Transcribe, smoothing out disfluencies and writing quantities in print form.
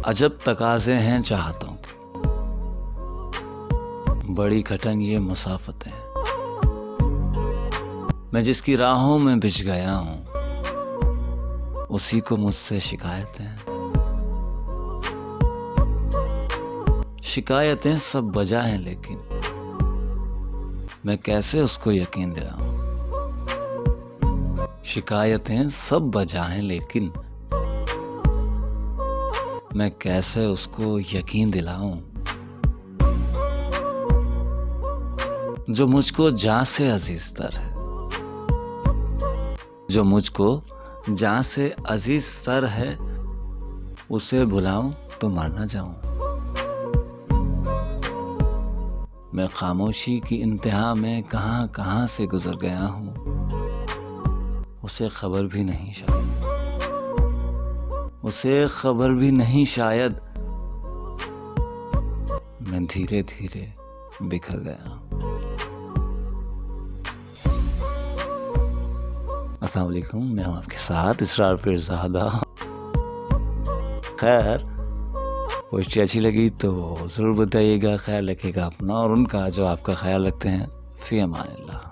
अजब तकाज़े हैं चाहतों के, बड़ी घटन ये मुसाफतें। मैं जिसकी राहों में बिछ गया हूँ, उसी को मुझसे शिकायतें। शिकायतें सब बजा हैं, लेकिन मैं कैसे उसको यकीन दिलाऊं। शिकायतें सब बजा हैं, लेकिन मैं कैसे उसको यकीन दिलाऊं। जो मुझको जान से अजीज तर है, जो मुझको जान से अजीज तर है, उसे भुलाऊं तो मर न जाऊं। मैं खामोशी की इंतहा में कहां कहां से गुजर गया हूं, उसे खबर भी नहीं शायद, उसे खबर भी नहीं शायद। मैं धीरे धीरे बिखर गया हूं। अस्सलाम वालेकुम, मैं हूं आपके साथ इसरार पीरज़ादा। खैर, पोस्ट्री अच्छी लगी तो ज़रूर बताइएगा। ख्याल रखिएगा अपना और उनका, जो आपका ख्याल रखते हैं। फ़ी अमानिल्लाह।